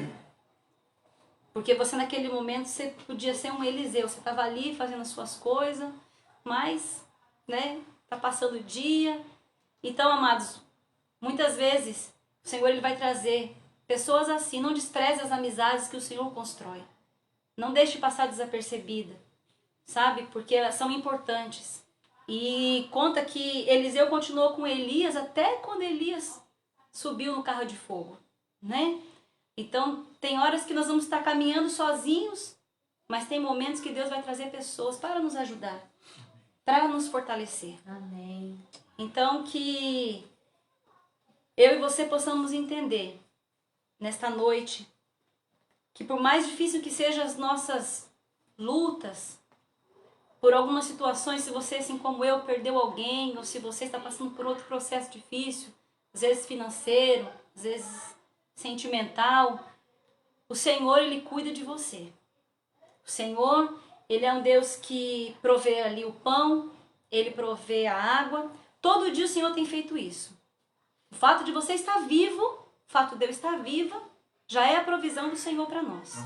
Porque você naquele momento, você podia ser um Eliseu, você estava ali fazendo as suas coisas, mas, né, tá passando o dia. Então, amados, muitas vezes o Senhor ele vai trazer pessoas assim, não despreze as amizades que o Senhor constrói. Não deixe passar desapercebida, sabe? Porque elas são importantes. E conta que Eliseu continuou com Elias até quando Elias subiu no carro de fogo, né? Então, tem horas que nós vamos estar caminhando sozinhos, mas tem momentos que Deus vai trazer pessoas para nos ajudar, para nos fortalecer. Amém. Então, que eu e você possamos entender, nesta noite, que por mais difícil que sejam as nossas lutas, por algumas situações, se você, assim como eu, perdeu alguém, ou se você está passando por outro processo difícil, às vezes financeiro, às vezes sentimental, o Senhor, Ele cuida de você. O Senhor, Ele é um Deus que provê ali o pão, Ele provê a água. Todo dia o Senhor tem feito isso. O fato de você estar vivo, o fato de eu estar viva, já é a provisão do Senhor para nós.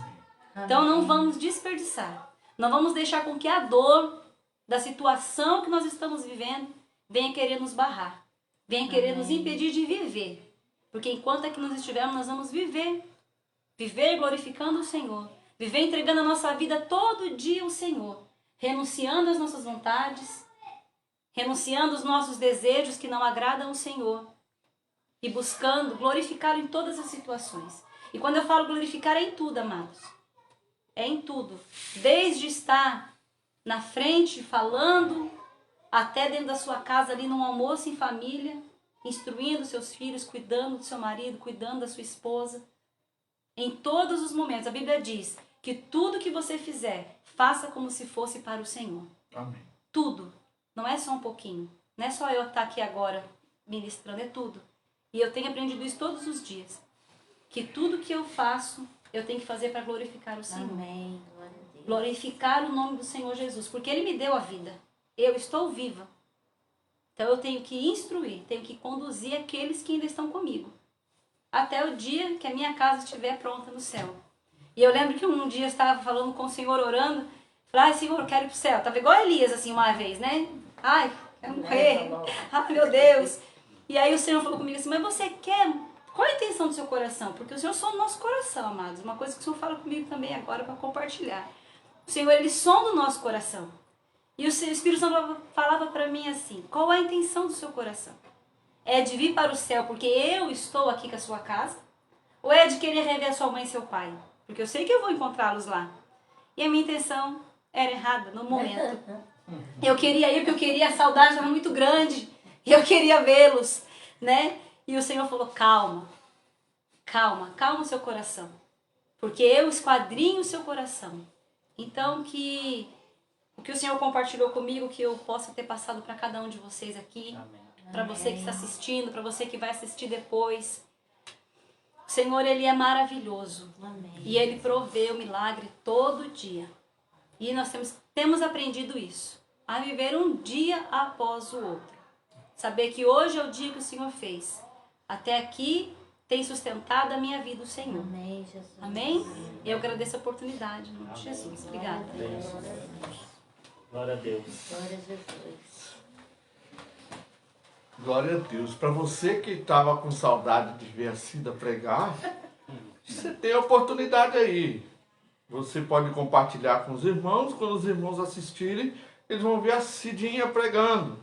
Então não vamos desperdiçar. Não vamos deixar com que a dor da situação que nós estamos vivendo venha querer nos barrar. Venha querer nos impedir de viver. Porque enquanto aqui nós estivermos, nós vamos viver. Viver glorificando o Senhor. Viver entregando a nossa vida todo dia ao Senhor. Renunciando às nossas vontades. Renunciando aos nossos desejos que não agradam ao Senhor. E buscando glorificá-lo em todas as situações. E quando eu falo glorificar, é em tudo, amados. É em tudo. Desde estar na frente, falando, até dentro da sua casa, ali num almoço em família, instruindo seus filhos, cuidando do seu marido, cuidando da sua esposa. Em todos os momentos, a Bíblia diz que tudo que você fizer, faça como se fosse para o Senhor. Amém. Tudo. Não é só um pouquinho. Não é só eu estar aqui agora ministrando, é tudo. E eu tenho aprendido isso todos os dias. Que tudo que eu faço, eu tenho que fazer para glorificar o Senhor. Amém. Glória a Deus. Glorificar o nome do Senhor Jesus. Porque Ele me deu a vida. Eu estou viva. Então eu tenho que instruir, tenho que conduzir aqueles que ainda estão comigo. Até o dia que a minha casa estiver pronta no céu. E eu lembro que um dia eu estava falando com o Senhor, orando. Falei, ai Senhor, eu quero ir pro céu. Estava igual Elias assim uma vez, né? Ai, quero morrer. Ai, meu Deus. E aí o Senhor falou comigo assim, mas você quer... Qual a intenção do seu coração? Porque o Senhor sonda o nosso coração, amados. Uma coisa que o Senhor fala comigo também agora para compartilhar. O Senhor, Ele sonda o nosso coração. E o Espírito Santo falava para mim assim, qual a intenção do seu coração? É de vir para o céu porque eu estou aqui com a sua casa? Ou é de querer rever a sua mãe e seu pai? Porque eu sei que eu vou encontrá-los lá. E a minha intenção era errada no momento. Eu queria ir porque eu queria, a saudade era muito grande. E eu queria vê-los, né? E o Senhor falou, calma, calma, calma o seu coração. Porque eu esquadrinho o seu coração. Então, que o que o Senhor compartilhou comigo, que eu possa ter passado para cada um de vocês aqui, para você que está assistindo, para você que vai assistir depois. O Senhor, Ele é maravilhoso. Amém. E Ele provê o milagre todo dia. E nós temos aprendido isso. A viver um dia após o outro. Saber que hoje é o dia que o Senhor fez. Até aqui tem sustentado a minha vida o Senhor. Amém, Jesus. Amém? E eu agradeço a oportunidade, em nome de Jesus. Obrigada. Glória a Deus. Glória a Jesus. Glória a Deus. Para você que estava com saudade de ver a Cida pregar, você tem a oportunidade aí. Você pode compartilhar com os irmãos. Quando os irmãos assistirem, eles vão ver a Cidinha pregando.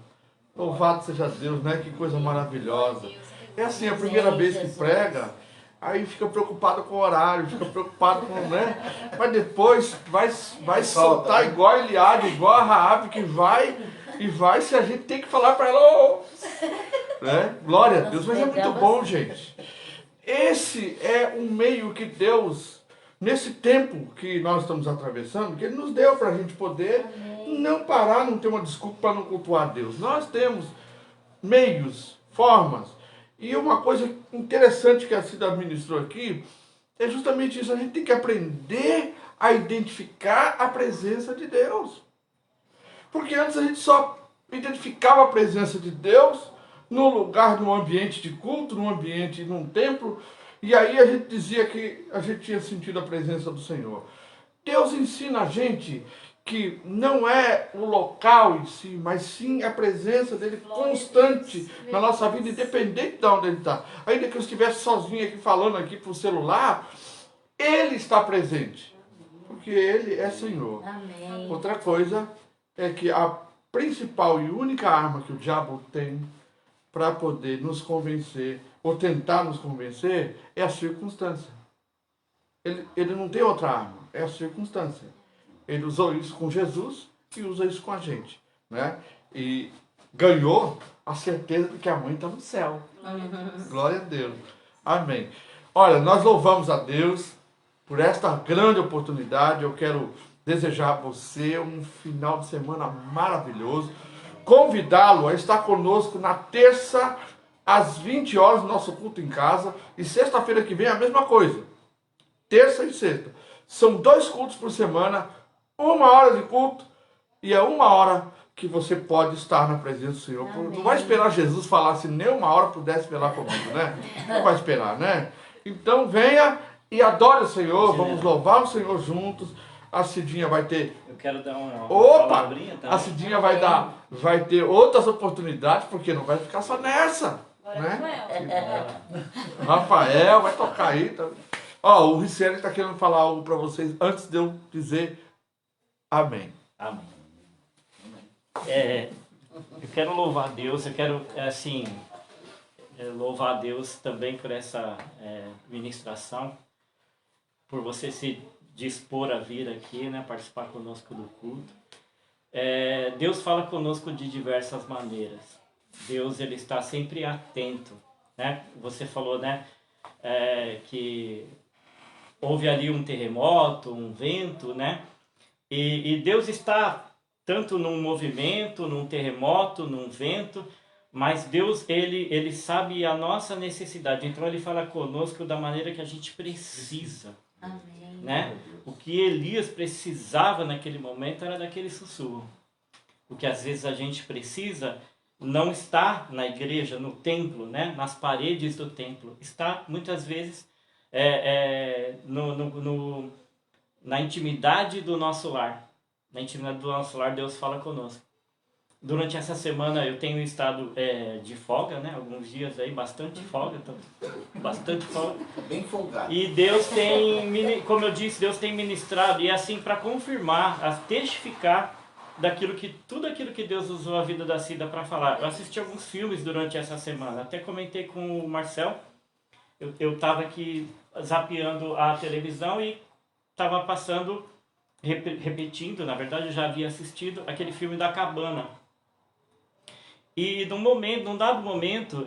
Louvado seja Deus, né? Que coisa maravilhosa. É assim, a primeira vez que prega, aí fica preocupado com o horário, fica preocupado com, né? Mas depois vai soltar igual a Eliade, igual a Raabe, que vai, se a gente tem que falar para ela, oh! Né? Glória a Deus, mas é muito bom, gente. Esse é um meio que Deus, nesse tempo que nós estamos atravessando, que Ele nos deu para a gente poder não parar, não ter uma desculpa para não cultuar a Deus. Nós temos meios, formas. E uma coisa interessante que a Cida ministrou aqui é justamente isso. A gente tem que aprender a identificar a presença de Deus. Porque antes a gente só identificava a presença de Deus no lugar, num ambiente de culto, num ambiente, num templo. E aí a gente dizia que a gente tinha sentido a presença do Senhor. Deus ensina a gente que não é o local em si, mas sim a presença dele constante na nossa vida, independente de onde ele está. Ainda que eu estivesse sozinho aqui falando aqui para o celular, ele está presente, porque ele é Senhor. Amém. Outra coisa é que a principal e única arma que o diabo tem para poder nos convencer, ou tentar nos convencer, é a circunstância. Ele não tem outra arma, é a circunstância. Ele usou isso com Jesus e usa isso com a gente, né? E ganhou a certeza de que a mãe está no céu. Glória a Deus. Amém. Olha, nós louvamos a Deus por esta grande oportunidade. Eu quero desejar a você um final de semana maravilhoso. Convidá-lo a estar conosco na terça, às 20 horas, no nosso culto em casa. E sexta-feira que vem a mesma coisa. Terça e sexta. São 2 cultos por semana. 1 hora de culto, e é 1 hora que você pode estar na presença do Senhor. Amém. Não vai esperar Jesus falar se nem 1 hora pudesse falar comigo, né? Não vai esperar, né? Então venha e adore o Senhor, vamos louvar o Senhor juntos. A Cidinha vai ter... Eu quero dar uma palavrinha, tá? A Cidinha vai ter outras oportunidades, porque não vai ficar só nessa, né? Rafael vai tocar aí. Tá? Ó, o Ricieli está querendo falar algo para vocês antes de eu dizer amém. Amém. Eu quero louvar a Deus, eu quero, assim, louvar a Deus também por essa ministração, por você se dispor a vir aqui, né, participar conosco do culto. Deus fala conosco de diversas maneiras. Deus, ele está sempre atento, né? Você falou, né, que houve ali um terremoto, um vento, né? E Deus está tanto num movimento, num terremoto, num vento, mas Deus, ele sabe a nossa necessidade. Então ele fala conosco da maneira que a gente precisa. Amém. Né? O que Elias precisava naquele momento era daquele sussurro. O que às vezes a gente precisa não está na igreja, no templo, né? Nas paredes do templo. Está muitas vezes na intimidade do nosso lar. Na intimidade do nosso lar, Deus fala conosco. Durante essa semana eu tenho estado de folga, né? Alguns dias aí, bastante folga. Bastante folga. Bem folgado. E Deus tem, como eu disse, Deus tem ministrado. E assim, para confirmar, a testificar tudo aquilo que Deus usou a vida da Cida para falar. Eu assisti alguns filmes durante essa semana. Até comentei com o Marcel. Eu estava aqui zapeando a televisão e estava passando, repetindo, na verdade eu já havia assistido aquele filme da cabana. E num dado momento,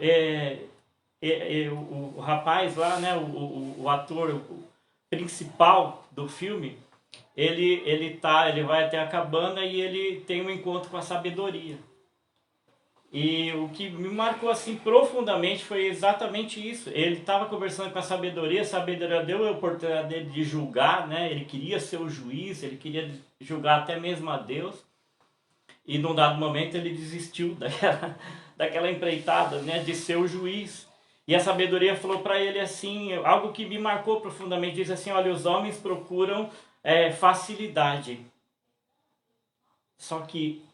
o rapaz lá, né, o ator principal do filme, ele vai até a cabana e ele tem um encontro com a sabedoria. E o que me marcou assim profundamente foi exatamente isso. Ele estava conversando com a sabedoria deu a oportunidade dele de julgar, né? Ele queria ser o juiz, ele queria julgar até mesmo a Deus. E num dado momento ele desistiu daquela empreitada, né, de ser o juiz. E a sabedoria falou para ele assim, algo que me marcou profundamente, diz assim: olha, os homens procuram facilidade. Só que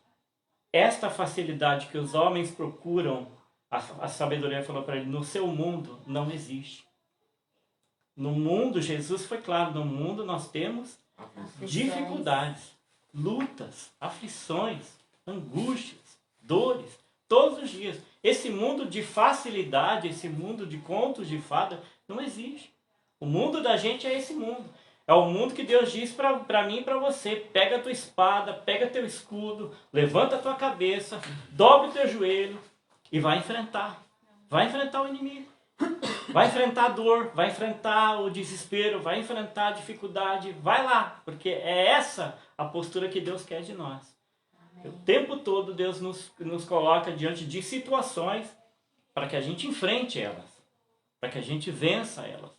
esta facilidade que os homens procuram, a sabedoria falou para ele, no seu mundo não existe. No mundo, Jesus foi claro, no mundo nós temos dificuldades, lutas, aflições, angústias, dores, todos os dias. Esse mundo de facilidade, esse mundo de contos de fada, não existe. O mundo da gente é esse mundo. É o mundo que Deus diz para mim e para você: pega a tua espada, pega teu escudo, levanta a tua cabeça, dobre o teu joelho e vai enfrentar. Vai enfrentar o inimigo. Vai enfrentar a dor, vai enfrentar o desespero, vai enfrentar a dificuldade. Vai lá, porque é essa a postura que Deus quer de nós. O tempo todo Deus nos coloca diante de situações para que a gente enfrente elas, para que a gente vença elas,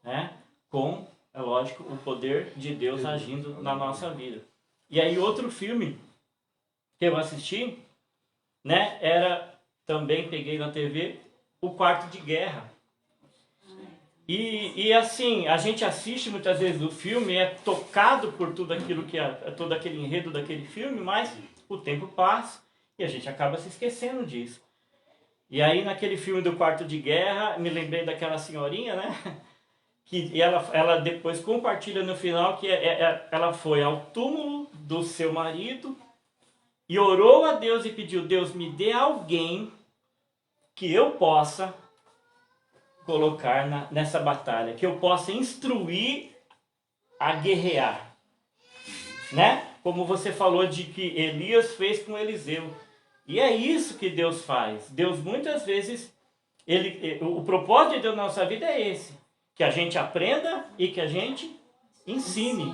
né? Com, é lógico, o poder de Deus agindo na nossa vida. E aí outro filme que eu assisti, né, também peguei na TV, O Quarto de Guerra. E assim, a gente assiste muitas vezes o filme, é tocado por tudo aquilo todo aquele enredo daquele filme, mas o tempo passa e a gente acaba se esquecendo disso. E aí naquele filme do Quarto de Guerra, me lembrei daquela senhorinha, né? Que ela depois compartilha no final que ela foi ao túmulo do seu marido e orou a Deus e pediu: Deus, me dê alguém que eu possa colocar nessa batalha, que eu possa instruir a guerrear, né? Como você falou de que Elias fez com Eliseu. E é isso que Deus faz. Deus muitas vezes, o propósito de Deus na nossa vida é esse: que a gente aprenda e que a gente ensine.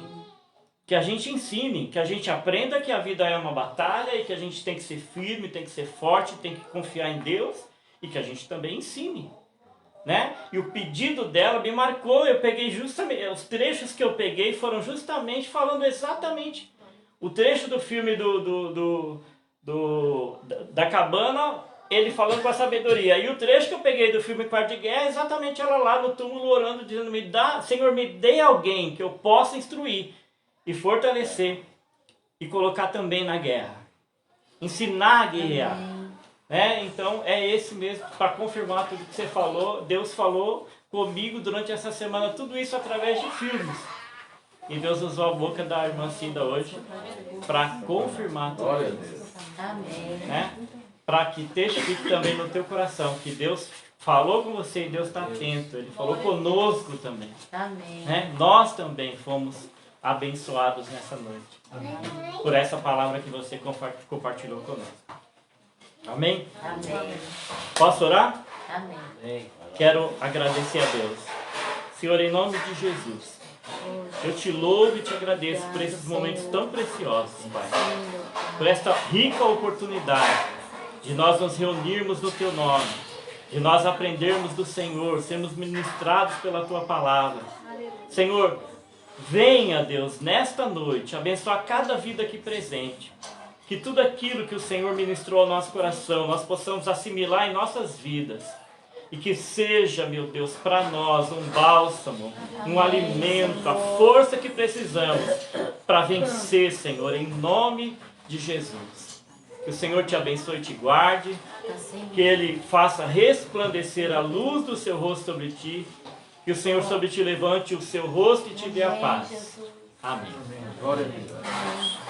Que a gente ensine, que a gente aprenda que a vida é uma batalha e que a gente tem que ser firme, tem que ser forte, tem que confiar em Deus e que a gente também ensine. Né? E o pedido dela me marcou. Eu peguei justamente, os trechos que eu peguei foram justamente falando exatamente o trecho do filme da cabana, ele falando com a sabedoria, e o trecho que eu peguei do filme Quarto de Guerra é exatamente ela lá no túmulo orando, dizendo: Senhor, me dê alguém que eu possa instruir e fortalecer e colocar também na guerra, ensinar a guerrear. Né? Então é esse mesmo, para confirmar tudo que você falou. Deus falou comigo durante essa semana, tudo isso através de filmes. E Deus usou a boca da irmã Cida hoje para confirmar tudo isso. Amém. Né? Para que testifique também no teu coração que Deus falou com você e Deus está atento. Ele falou conosco também. Amém. Né? Nós também fomos abençoados nessa noite por essa palavra que você compartilhou conosco. Amém? Amém. Posso orar? Amém. Quero agradecer a Deus. Senhor, em nome de Jesus, eu te louvo e te agradeço por esses momentos tão preciosos, Pai. Por esta rica oportunidade de nós nos reunirmos no Teu nome, de nós aprendermos do Senhor, sermos ministrados pela Tua palavra. Senhor, venha, Deus, nesta noite, abençoar cada vida aqui presente. Que tudo aquilo que o Senhor ministrou ao nosso coração, nós possamos assimilar em nossas vidas. E que seja, meu Deus, para nós um bálsamo, um alimento, a força que precisamos para vencer, Senhor, em nome de Jesus. Que o Senhor te abençoe e te guarde. Que Ele faça resplandecer a luz do seu rosto sobre ti. Que o Senhor sobre ti levante o seu rosto e te dê a paz. Amém. Glória a Deus.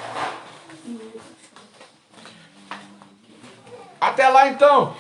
Até lá então.